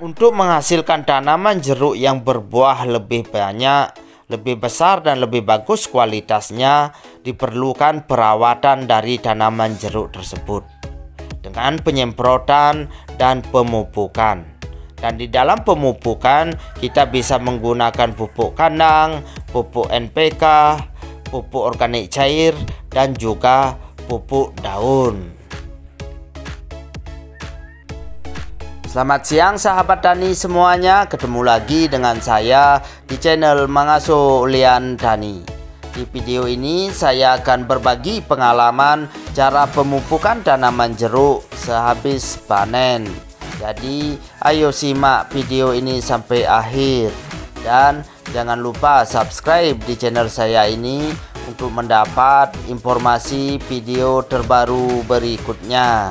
Untuk menghasilkan tanaman jeruk yang berbuah lebih banyak, lebih besar dan lebih bagus kualitasnya, diperlukan perawatan dari tanaman jeruk tersebut dengan penyemprotan dan pemupukan. Dan di dalam pemupukan kita bisa menggunakan pupuk kandang, pupuk NPK, pupuk organik cair, dan juga pupuk daun. Selamat siang sahabat tani semuanya, ketemu lagi dengan saya di channel Mangasuh Ulian Tani. Di video ini saya akan berbagi pengalaman cara pemupukan tanaman jeruk sehabis panen. Jadi ayo simak video ini sampai akhir. Dan jangan lupa subscribe di channel saya ini untuk mendapat informasi video terbaru berikutnya.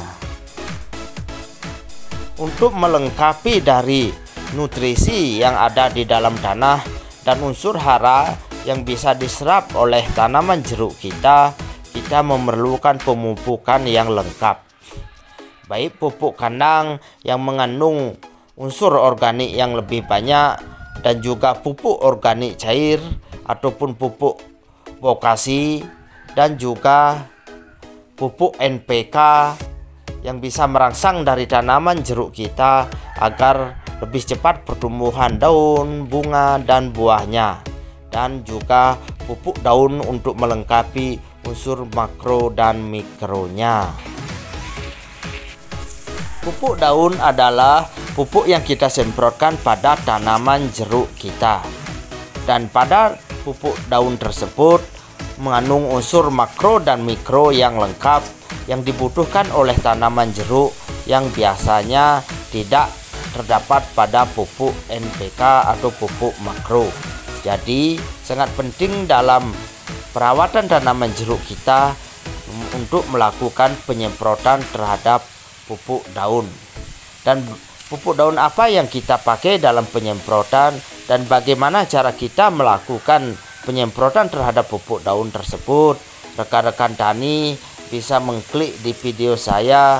Untuk melengkapi dari nutrisi yang ada di dalam tanah dan unsur hara yang bisa diserap oleh tanaman jeruk kita memerlukan pemupukan yang lengkap. Baik pupuk kandang yang mengandung unsur organik yang lebih banyak dan juga pupuk organik cair ataupun pupuk bokasi dan juga pupuk NPK yang bisa merangsang dari tanaman jeruk kita agar lebih cepat pertumbuhan daun, bunga, dan buahnya. Dan juga pupuk daun untuk melengkapi unsur makro dan mikronya. Pupuk daun adalah pupuk yang kita semprotkan pada tanaman jeruk kita. Dan pada pupuk daun tersebut mengandung unsur makro dan mikro yang lengkap yang dibutuhkan oleh tanaman jeruk yang biasanya tidak terdapat pada pupuk NPK atau pupuk makro. Jadi sangat penting dalam perawatan tanaman jeruk kita untuk melakukan penyemprotan terhadap pupuk daun. Dan pupuk daun apa yang kita pakai dalam penyemprotan dan bagaimana cara kita melakukan penyemprotan terhadap pupuk daun tersebut, rekan-rekan tani bisa mengklik di video saya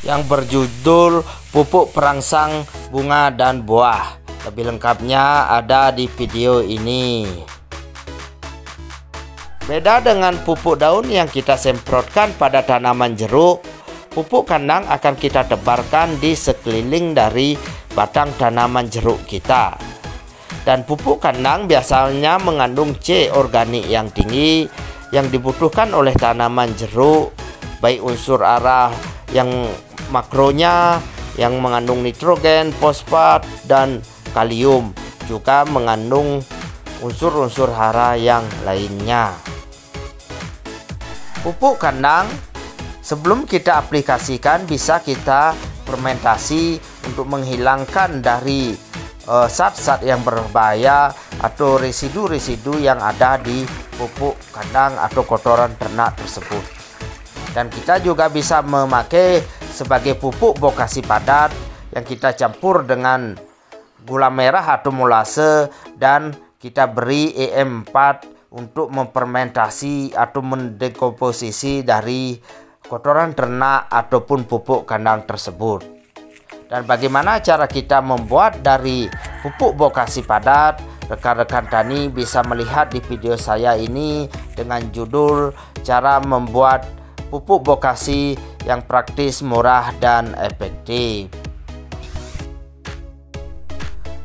yang berjudul pupuk perangsang bunga dan buah. Lebih lengkapnya ada di video ini. Beda dengan pupuk daun yang kita semprotkan pada tanaman jeruk, pupuk kandang akan kita tebarkan di sekeliling dari batang tanaman jeruk kita. Dan pupuk kandang biasanya mengandung C organik yang tinggi yang dibutuhkan oleh tanaman jeruk, baik unsur hara yang makronya yang mengandung nitrogen, fosfat, dan kalium, juga mengandung unsur-unsur hara yang lainnya. Pupuk kandang sebelum kita aplikasikan bisa kita fermentasi untuk menghilangkan dari zat-zat yang berbahaya atau residu-residu yang ada di pupuk kandang atau kotoran ternak tersebut. Dan kita juga bisa memakai sebagai pupuk bokasi padat yang kita campur dengan gula merah atau molase dan kita beri EM4 untuk memfermentasi atau mendekomposisi dari kotoran ternak ataupun pupuk kandang tersebut. Dan bagaimana cara kita membuat dari pupuk bokasi padat? Rekan-rekan tani bisa melihat di video saya ini dengan judul cara membuat pupuk bokasi yang praktis, murah, dan efektif.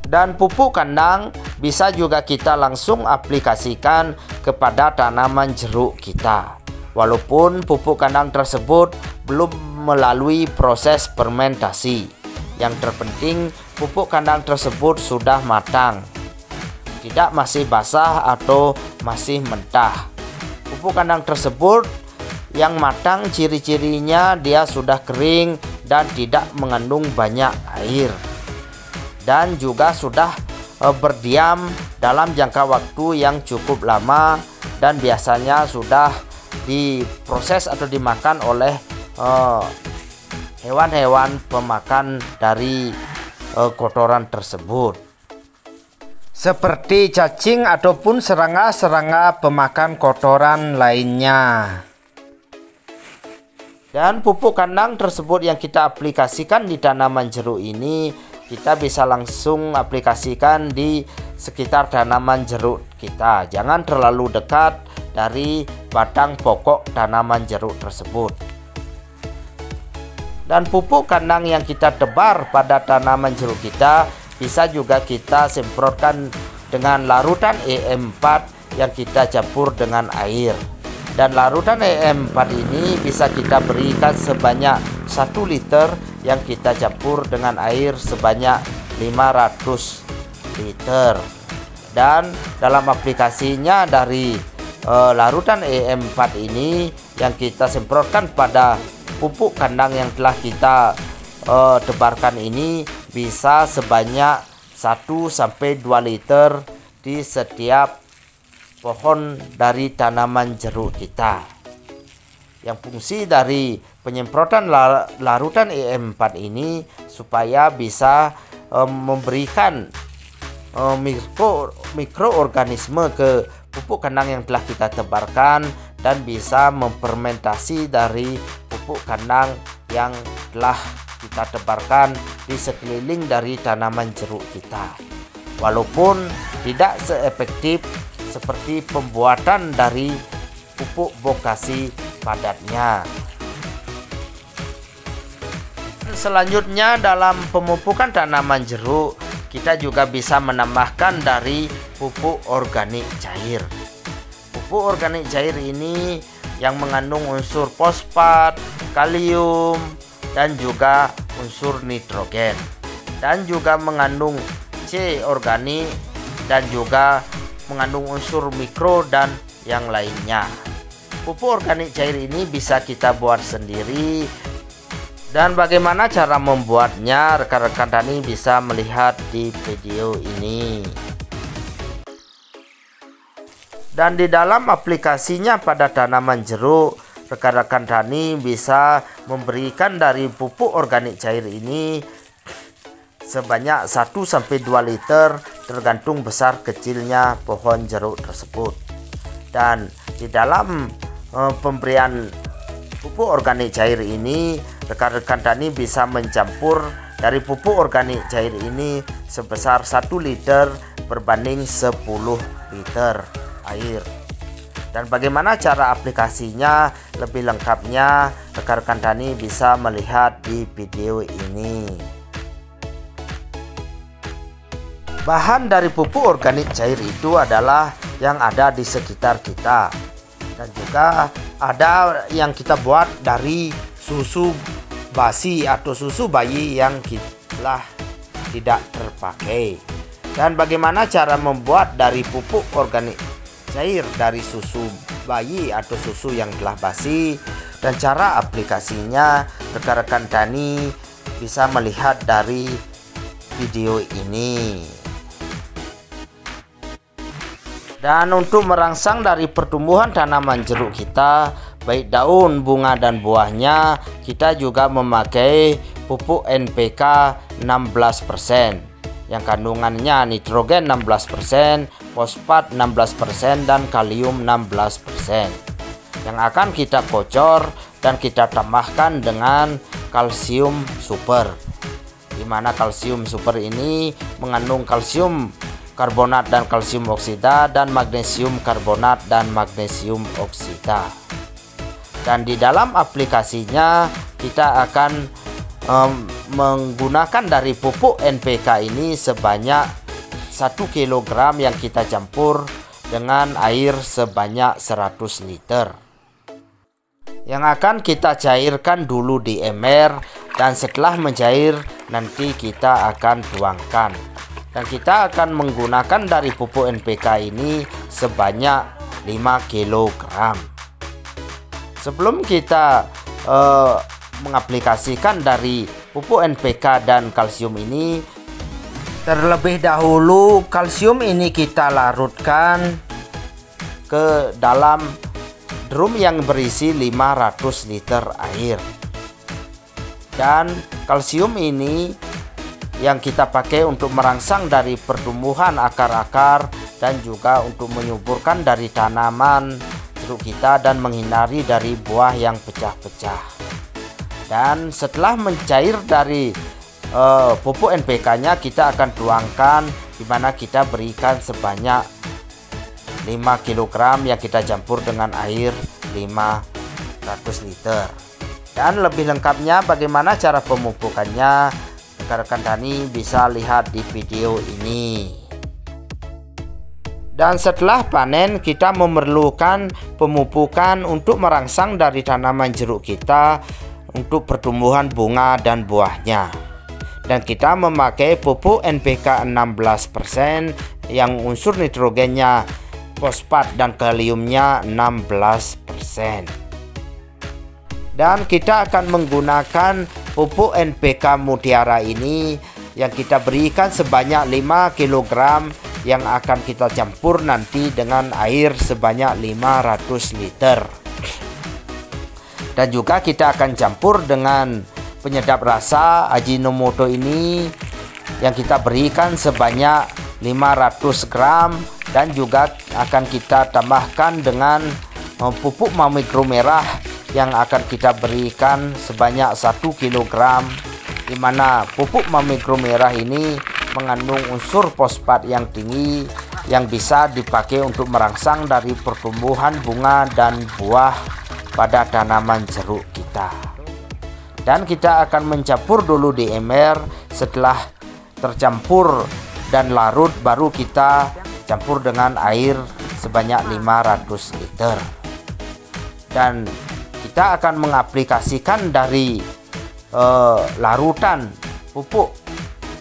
Dan pupuk kandang bisa juga kita langsung aplikasikan kepada tanaman jeruk kita. Walaupun pupuk kandang tersebut belum melalui proses fermentasi. Yang terpenting pupuk kandang tersebut sudah matang, tidak masih basah atau masih mentah. Pupuk kandang tersebut yang matang ciri-cirinya dia sudah kering dan tidak mengandung banyak air, dan juga sudah berdiam dalam jangka waktu yang cukup lama dan biasanya sudah diproses atau dimakan oleh hewan-hewan pemakan dari kotoran tersebut, seperti cacing ataupun serangga-serangga pemakan kotoran lainnya. Dan pupuk kandang tersebut yang kita aplikasikan di tanaman jeruk ini kita bisa langsung aplikasikan di sekitar tanaman jeruk kita. Jangan terlalu dekat dari batang pokok tanaman jeruk tersebut. Dan pupuk kandang yang kita tebar pada tanaman jeruk kita bisa juga kita semprotkan dengan larutan EM4 yang kita campur dengan air. Dan larutan EM4 ini bisa kita berikan sebanyak 1 liter yang kita campur dengan air sebanyak 500 liter. Dan dalam aplikasinya dari larutan EM4 ini yang kita semprotkan pada pupuk kandang yang telah kita tebarkan ini bisa sebanyak 1-2 liter di setiap pohon dari tanaman jeruk kita. Yang fungsi dari penyemprotan larutan EM4 ini supaya bisa memberikan mikroorganisme ke pupuk kandang yang telah kita tebarkan dan bisa memfermentasi dari pupuk kandang yang telah kita tebarkan di sekeliling dari tanaman jeruk kita. Walaupun tidak seefektif seperti pembuatan dari pupuk bokasi padatnya. Selanjutnya dalam pemupukan tanaman jeruk, kita juga bisa menambahkan dari pupuk organik cair. Pupuk organik cair ini yang mengandung unsur fosfat, kalium, dan juga unsur nitrogen, dan juga mengandung C organik dan juga mengandung unsur mikro dan yang lainnya. Pupuk organik cair ini bisa kita buat sendiri, dan bagaimana cara membuatnya rekan-rekan tani bisa melihat di video ini. Dan di dalam aplikasinya pada tanaman jeruk, rekan-rekan tani bisa memberikan dari pupuk organik cair ini sebanyak 1-2 liter tergantung besar kecilnya pohon jeruk tersebut. Dan di dalam pemberian pupuk organik cair ini, rekan-rekan tani bisa mencampur dari pupuk organik cair ini sebesar 1 liter berbanding 10 liter air. Dan bagaimana cara aplikasinya lebih lengkapnya, rekan-rekan tani bisa melihat di video ini. Bahan dari pupuk organik cair itu adalah yang ada di sekitar kita, dan juga ada yang kita buat dari susu basi atau susu bayi yang telah tidak terpakai. Dan bagaimana cara membuat dari pupuk organik cair dari susu bayi atau susu yang telah basi, dan cara aplikasinya rekan-rekan tani bisa melihat dari video ini. Dan untuk merangsang dari pertumbuhan tanaman jeruk kita, baik daun, bunga, dan buahnya, kita juga memakai pupuk NPK 16%, yang kandungannya nitrogen 16%, fosfat 16%, dan kalium 16%, yang akan kita kocor dan kita tambahkan dengan kalsium super, di mana kalsium super ini mengandung kalsium karbonat dan kalsium oksida, dan magnesium karbonat dan magnesium oksida. Dan di dalam aplikasinya kita akan menggunakan dari pupuk NPK ini sebanyak 1 kg yang kita campur dengan air sebanyak 100 liter, yang akan kita cairkan dulu di ember, dan setelah mencair nanti kita akan tuangkan. Dan kita akan menggunakan dari pupuk NPK ini sebanyak 5 kg. Sebelum kita mengaplikasikan dari pupuk NPK dan kalsium ini, terlebih dahulu kalsium ini kita larutkan ke dalam drum yang berisi 500 liter air. Dan kalsium ini yang kita pakai untuk merangsang dari pertumbuhan akar-akar dan juga untuk menyuburkan dari tanaman jeruk kita dan menghindari dari buah yang pecah-pecah. Dan setelah mencair dari pupuk NPK-nya kita akan tuangkan, di mana kita berikan sebanyak 5 kg yang kita campur dengan air 500 liter. Dan lebih lengkapnya bagaimana cara pemupukannya, rekan-rekan tani bisa lihat di video ini. Dan setelah panen kita memerlukan pemupukan untuk merangsang dari tanaman jeruk kita untuk pertumbuhan bunga dan buahnya. Dan kita memakai pupuk NPK 16% yang unsur nitrogennya, fosfat dan kaliumnya 16%. Dan kita akan menggunakan pupuk NPK Mutiara ini yang kita berikan sebanyak 5 kg yang akan kita campur nanti dengan air sebanyak 500 liter. Dan juga kita akan campur dengan penyedap rasa Ajinomoto ini yang kita berikan sebanyak 500 gram, dan juga akan kita tambahkan dengan pupuk mamikro merah yang akan kita berikan sebanyak 1 kg, di mana pupuk mamikro merah ini mengandung unsur fosfat yang tinggi yang bisa dipakai untuk merangsang dari pertumbuhan bunga dan buah pada tanaman jeruk kita. Dan kita akan mencampur dulu di ember. Setelah tercampur dan larut baru kita campur dengan air sebanyak 500 liter. Dan kita akan mengaplikasikan dari larutan pupuk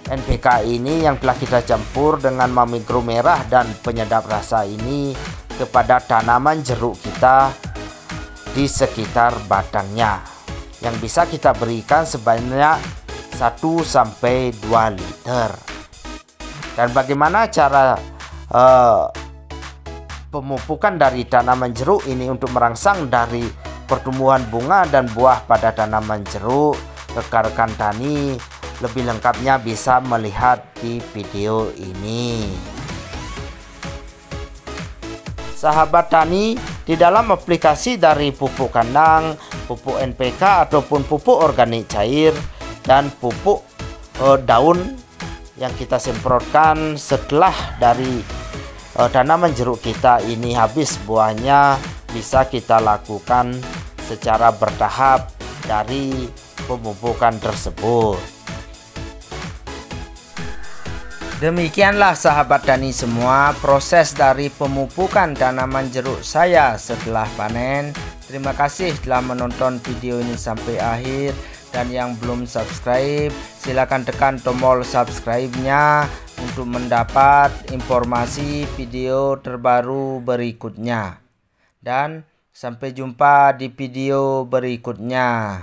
NPK ini yang telah kita campur dengan mamikro merah dan penyedap rasa ini kepada tanaman jeruk kita di sekitar batangnya, yang bisa kita berikan sebanyak 1-2 liter. Dan bagaimana cara pemupukan dari tanaman jeruk ini untuk merangsang dari pertumbuhan bunga dan buah pada tanaman jeruk, rekan-rekan tani lebih lengkapnya bisa melihat di video ini. Sahabat tani, di dalam aplikasi dari pupuk kandang, pupuk NPK ataupun pupuk organik cair dan pupuk daun yang kita semprotkan setelah dari tanaman jeruk kita ini habis buahnya, bisa kita lakukan secara bertahap dari pemupukan tersebut. Demikianlah sahabat tani semua proses dari pemupukan tanaman jeruk saya setelah panen. Terima kasih telah menonton video ini sampai akhir, dan yang belum subscribe silakan tekan tombol subscribe-nya untuk mendapat informasi video terbaru berikutnya. Dan sampai jumpa di video berikutnya.